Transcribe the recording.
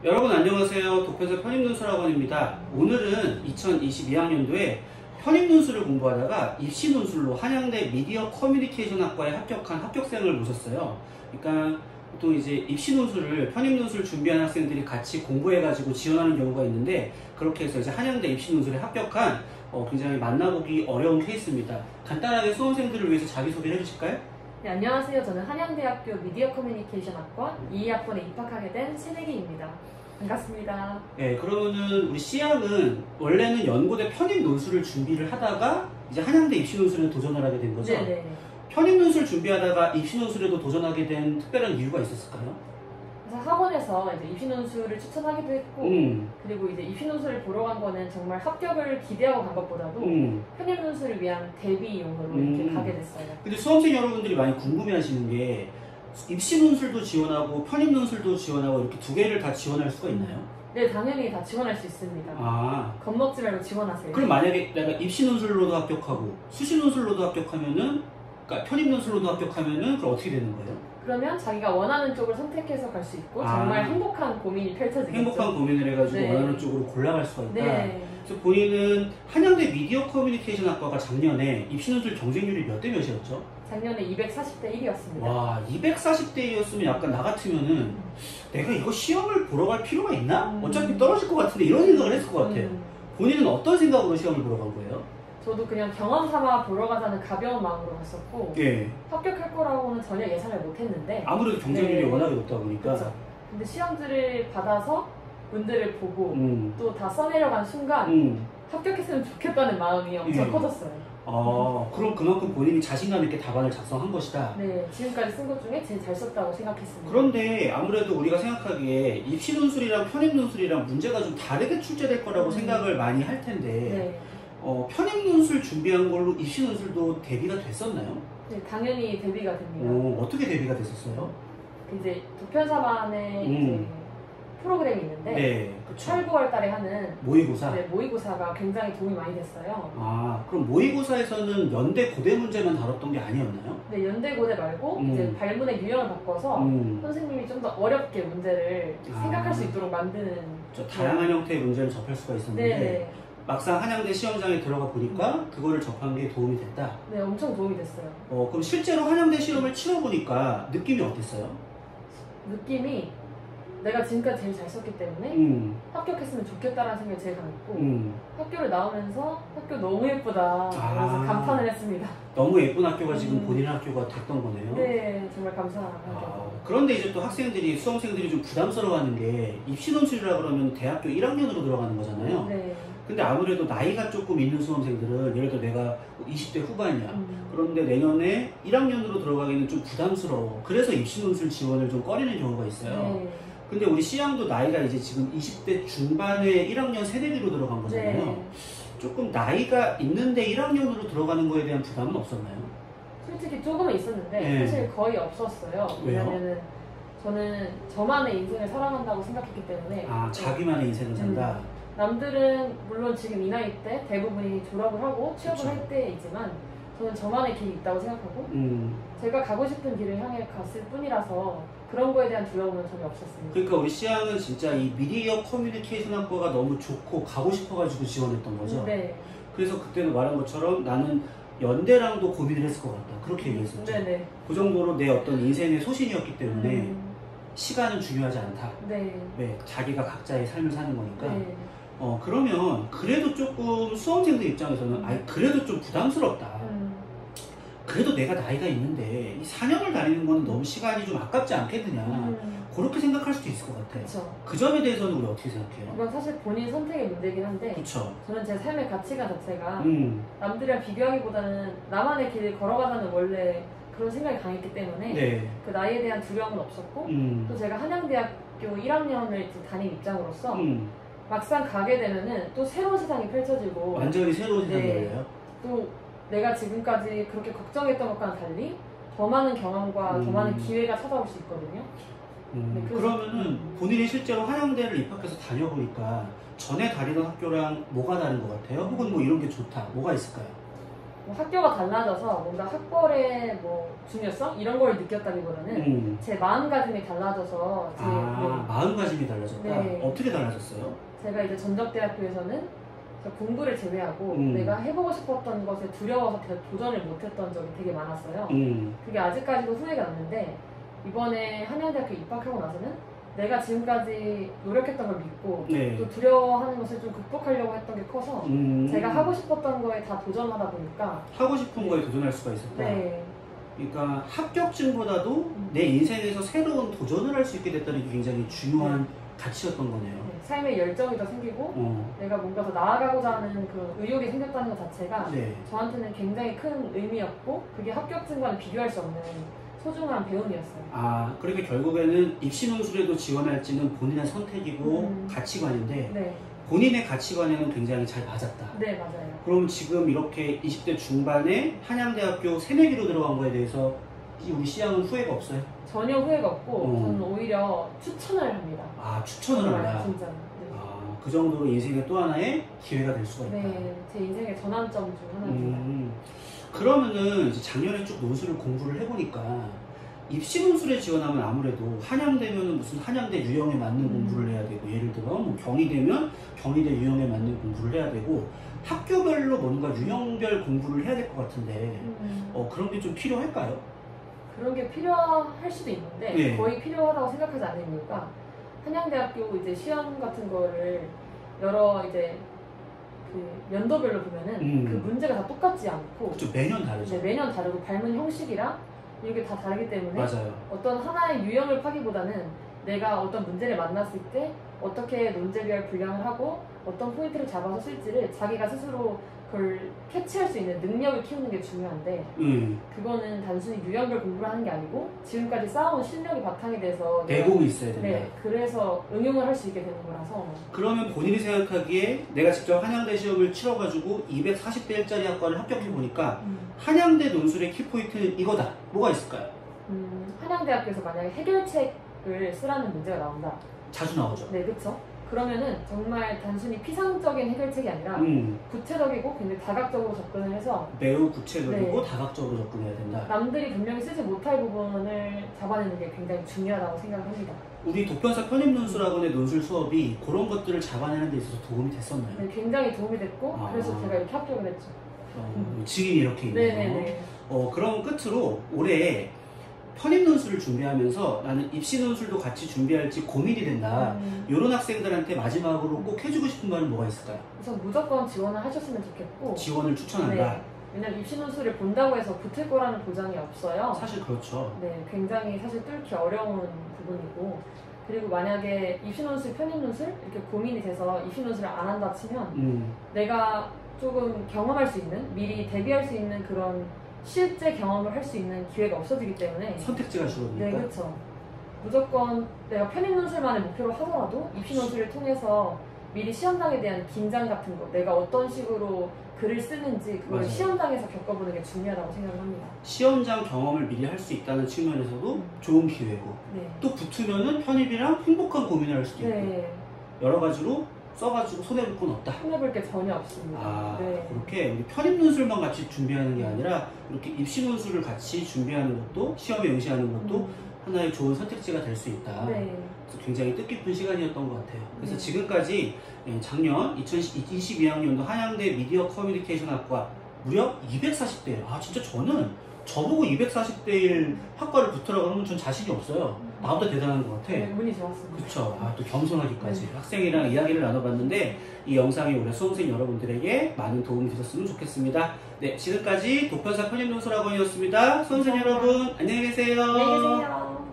여러분 안녕하세요. 독해서 편입논술학원입니다. 오늘은 2022학년도에 편입논술을 공부하다가 입시논술로 한양대 미디어 커뮤니케이션 학과에 합격한 합격생을 모셨어요. 그러니까 보통 이제 입시논술을 편입논술 준비하는 학생들이 같이 공부해가지고 지원하는 경우가 있는데, 그렇게 해서 이제 한양대 입시논술에 합격한 굉장히 만나보기 어려운 케이스입니다. 간단하게 수험생들을 위해서 자기소개를 해주실까요? 네, 안녕하세요. 저는 한양대학교 미디어 커뮤니케이션 학과 2학번에 입학하게 된 새내기입니다. 반갑습니다. 네, 그러면은 우리 C양은 원래는 연고대 편입논술을 준비를 하다가 이제 한양대 입시논술에 도전을 하게 된 거죠? 네네. 편입논술 준비하다가 입시논술에도 도전하게 된 특별한 이유가 있었을까요? 그래서 학원에서 이제 입시논술을 추천하기도 했고, 그리고 이제 입시논술을 보러 간 거는 정말 합격을 기대하고 간 것보다도 편입논술을 위한 대비용으로 이렇게 가게 됐어요. 근데 수험생 여러분들이 많이 궁금해 하시는 게, 입시논술도 지원하고 편입논술도 지원하고 이렇게 두 개를 다 지원할 수가 있나요? 네, 당연히 다 지원할 수 있습니다. 겁먹지 말고 지원하세요. 그럼 만약에 내가 입시논술로도 합격하고 수시논술로도 합격하면은, 그러니까 편입논술로도 합격하면은 그럼 어떻게 되는 거예요? 그러면 자기가 원하는 쪽을 선택해서 갈 수 있고 정말 행복한 고민이 펼쳐지겠죠. 행복한 고민을 해가지고 네. 원하는 쪽으로 골라갈 수가 있다. 네. 그래서 본인은 한양대 미디어 커뮤니케이션 학과가 작년에 입시논술 경쟁률이 몇 대 몇이었죠? 작년에 240대 1이었습니다. 와, 240대였으면 약간 나 같으면은 내가 이거 시험을 보러 갈 필요가 있나? 어차피 떨어질 것 같은데 이런 생각을 했을 것 같아요. 본인은 어떤 생각으로 시험을 보러 간 거예요? 저도 그냥 경험 삼아 보러 가자는 가벼운 마음으로 갔었고, 예. 합격할 거라고는 전혀 예상을 못했는데, 아무래도 경쟁률이 네. 워낙에 높다 보니까. 그쵸. 근데 시험지를 받아서 문제를 보고 또 다 써내려간 순간 합격했으면 좋겠다는 마음이 엄청 커졌어요. 그럼 그만큼 본인이 자신감 있게 답안을 작성한 것이다. 네, 지금까지 쓴 것 중에 제일 잘 썼다고 생각했습니다. 그런데 아무래도 우리가 생각하기에 입시논술이랑 편입논술이랑 문제가 좀 다르게 출제될 거라고 생각을 많이 할 텐데, 네. 편입논술 준비한 걸로 입시논술도 대비가 됐었나요? 네, 당연히 대비가 됩니다. 어떻게 대비가 됐었어요? 이제 도편사만의 이제 프로그램이 있는데, 네, 그쵸. 8, 9월 달에 하는 모의고사? 네, 모의고사가 굉장히 도움이 많이 됐어요. 그럼 모의고사에서는 연대 고대 문제만 다뤘던 게 아니었나요? 네, 연대 고대 말고 이제 발문의 유형을 바꿔서 선생님이 좀 더 어렵게 문제를 생각할 수 있도록 만드는 다양한 형태의 문제를 접할 수가 있었는데, 네. 막상 한양대 시험장에 들어가 보니까 그거를 접한 게 도움이 됐다? 네, 엄청 도움이 됐어요. 그럼 실제로 한양대 시험을 치러보니까 느낌이 어땠어요? 느낌이 내가 지금까지 제일 잘 썼기 때문에 합격했으면 좋겠다라는 생각이 제일 강했고, 학교를 나오면서 학교 너무 예쁘다 그래서 감탄을 했습니다. 너무 예쁜 학교가 지금 본인 학교가 됐던 거네요. 네, 정말 감사한 학교. 그런데 이제 또 학생들이, 수험생들이 좀 부담스러워하는 게, 입시논술이라 그러면 대학교 1학년으로 들어가는 거잖아요. 네. 근데 아무래도 나이가 조금 있는 수험생들은, 예를 들어 내가 20대 후반이야. 그런데 내년에 1학년으로 들어가기는 좀 부담스러워. 그래서 입시논술 지원을 좀 꺼리는 경우가 있어요. 네. 근데 우리 C양도 나이가 이제 지금 20대 중반에 1학년 새내기로 들어간 거잖아요. 네. 조금 나이가 있는데 1학년으로 들어가는 거에 대한 부담은 없었나요? 솔직히 조금은 있었는데 네. 사실 거의 없었어요. 왜냐면은 저는 저만의 인생을 살아간다고 생각했기 때문에. 자기만의 인생을 산다. 남들은 물론 지금 이 나이 때 대부분이 졸업을 하고 취업을 그쵸. 할 때이지만 저는 저만의 길이 있다고 생각하고 제가 가고 싶은 길을 향해 갔을 뿐이라서 그런 거에 대한 두려움은 전혀 없었습니다. 그러니까 우리 C양은 진짜 이 미디어 커뮤니케이션 학과가 너무 좋고 가고 싶어가지고 지원했던 거죠? 네. 그래서 그때는 말한 것처럼 나는 연대랑도 고민을 했을 것 같다, 그렇게 얘기했었죠. 네네. 그 정도로 내 어떤 인생의 소신이었기 때문에 시간은 중요하지 않다. 네. 네, 자기가 각자의 삶을 사는 거니까. 네. 그러면 그래도 조금 수험생들 입장에서는 그래도 좀 부담스럽다. 그래도 내가 나이가 있는데 이 4년을 다니는 건 너무 시간이 좀 아깝지 않겠느냐, 그렇게 생각할 수도 있을 것 같아요. 그쵸. 그 점에 대해서는 우리 어떻게 생각해요? 이건 사실 본인 선택의 문제긴 한데 그쵸. 저는 제 삶의 가치관 자체가 남들이랑 비교하기보다는 나만의 길을 걸어가자는 원래 그런 생각이 강했기 때문에 네. 그 나이에 대한 두려움은 없었고 또 제가 한양대학교 1학년을 다닌 입장으로서 막상 가게 되면은 또 새로운 세상이 펼쳐지고 완전히 새로운 세상이에요. 또 내가 지금까지 그렇게 걱정했던 것과는 달리 더 많은 경험과 더 많은 기회가 찾아올 수 있거든요. 네, 그러면은 본인이 실제로 한양대를 입학해서 다녀보니까 전에 다니던 학교랑 뭐가 다른 것 같아요? 혹은 뭐 이런 게 좋다, 뭐가 있을까요? 뭐 학교가 달라져서 뭔가 학벌의 뭐 중요성 이런 걸 느꼈다기보다는 제 마음가짐이 달라져서 마음가짐이 달라졌다. 네. 어떻게 달라졌어요? 제가 이제 전적대학교에서는 공부를 제외하고 내가 해보고 싶었던 것에 두려워서 도전을 못했던 적이 되게 많았어요. 그게 아직까지도 후회가 남는데 이번에 한양대학교 입학하고 나서는 내가 지금까지 노력했던 걸 믿고 네. 또 두려워하는 것을 좀 극복하려고 했던 게 커서 제가 하고 싶었던 거에 다 도전하다 보니까 하고 싶은 거에 도전할 수가 있었다. 네. 그러니까 합격증보다도 내 인생에서 새로운 도전을 할 수 있게 됐다는 게 굉장히 중요한 가치였던 거네요. 네. 삶의 열정이 더 생기고 내가 뭔가 더 나아가고자 하는 그 의욕이 생겼다는 것 자체가 네. 저한테는 굉장히 큰 의미였고 그게 합격증과는 비교할 수 없는 소중한 배움이었어요. 그러니까 결국에는 입시 논술에도 지원할지는 본인의 선택이고 가치관인데 네. 본인의 가치관에는 굉장히 잘 맞았다. 네, 맞아요. 그럼 지금 이렇게 20대 중반에 한양대학교 새내기로 들어간 거에 대해서 우리 시향은 후회가 없어요? 전혀 후회가 없고 저는 오히려 추천을 합니다. 추천을 한다? 진짜. 네. 그 정도로 인생의 또 하나의 기회가 될 수가 있다. 네, 제 인생의 전환점 중 하나입니다. 그러면은 이제 작년에 쭉 논술을 공부를 해보니까 입시 논술에 지원하면 아무래도 한양대면은 무슨 한양대 유형에 맞는 공부를 해야 되고 예를 들어 뭐 경희대면 경희대 유형에 맞는 공부를 해야 되고 학교별로 뭔가 유형별 공부를 해야 될 것 같은데 그런 게 좀 필요할까요? 그런 게 필요할 수도 있는데 네. 거의 필요하다고 생각하지 않는 이유가 한양대학교 이제 시험 같은 거를 여러 이제 그 연도별로 보면은 그 문제가 다 똑같지 않고 그렇죠. 매년 다르죠. 네, 매년 다르고 발문 형식이랑 이게 다 다르기 때문에 맞아요. 어떤 하나의 유형을 파기보다는 내가 어떤 문제를 만났을 때 어떻게 논제별 분량을 하고 어떤 포인트를 잡아서 쓸지를 자기가 스스로 그걸 캐치할 수 있는 능력을 키우는 게 중요한데 그거는 단순히 유형별 공부를 하는 게 아니고 지금까지 쌓아온 실력이 바탕이 돼서 내공이 있어야 된다. 네, 그래서 응용을 할 수 있게 되는 거라서. 그러면 본인이 생각하기에 내가 직접 한양대 시험을 치러가지고 240대 1짜리 학과를 합격해보니까 한양대 논술의 키포인트는 이거다. 뭐가 있을까요? 한양대학교에서 만약에 해결책을 쓰라는 문제가 나온다. 자주 나오죠. 네, 그렇죠. 그러면은 정말 단순히 피상적인 해결책이 아니라 구체적이고 굉장히 다각적으로 접근을 해서 매우 구체적이고 네. 다각적으로 접근해야 된다. 남들이 분명히 쓰지 못할 부분을 잡아내는 게 굉장히 중요하다고 생각합니다. 우리 도편사 편입논술학원의 논술 수업이 그런 것들을 잡아내는 데 있어서 도움이 됐었나요? 네, 굉장히 도움이 됐고 그래서 제가 이렇게 합격을 했죠. 증인이 이렇게 있네요. 네네네. 그럼 끝으로 올해 편입논술을 준비하면서 나는 입시논술도 같이 준비할지 고민이 된다. 이런 학생들한테 마지막으로 꼭 해주고 싶은 말은 뭐가 있을까요? 우선 무조건 지원을 하셨으면 좋겠고 지원을 추천한다. 네. 왜냐면 입시논술을 본다고 해서 붙을 거라는 보장이 없어요. 사실 그렇죠. 네, 굉장히 사실 뚫기 어려운 부분이고 그리고 만약에 입시논술, 편입논술 이렇게 고민이 돼서 입시논술을 안 한다 치면 내가 조금 경험할 수 있는 미리 대비할 수 있는 그런 실제 경험을 할 수 있는 기회가 없어지기 때문에 선택지가 줄어드니까. 네, 그렇죠. 무조건 내가 편입논술만을 목표로 하더라도 입시논술을 통해서 미리 시험장에 대한 긴장 같은 거 내가 어떤 식으로 글을 쓰는지 그걸 맞아요. 시험장에서 겪어보는 게 중요하다고 생각을 합니다. 시험장 경험을 미리 할 수 있다는 측면에서도 좋은 기회고 네. 또 붙으면은 편입이랑 행복한 고민을 할 수도 있고 네. 여러 가지로 써가지고 손해볼 건 없다. 손해볼 게 전혀 없습니다. 네. 그렇게 우리 편입논술만 같이 준비하는 게 아니라 이렇게 입시논술을 같이 준비하는 것도 시험에 응시하는 것도 하나의 좋은 선택지가 될 수 있다. 네. 그래서 굉장히 뜻깊은 시간이었던 것 같아요. 그래서 네. 지금까지 작년 2022학년도 한양대 미디어 커뮤니케이션 학과 무려 240대. 진짜 저보고 240대 1 학과를 붙으라고 하면 전 자신이 없어요. 나보다 대단한 것 같아. 네, 운이 좋았습니다. 그쵸. 또 겸손하기까지. 네. 학생이랑 이야기를 나눠봤는데 이 영상이 올해 수험생 여러분들에게 많은 도움이 되셨으면 좋겠습니다. 네, 지금까지 도편사 편입논술학원이었습니다. 수험생 여러분, 안녕히 계세요. 안녕히 계세요.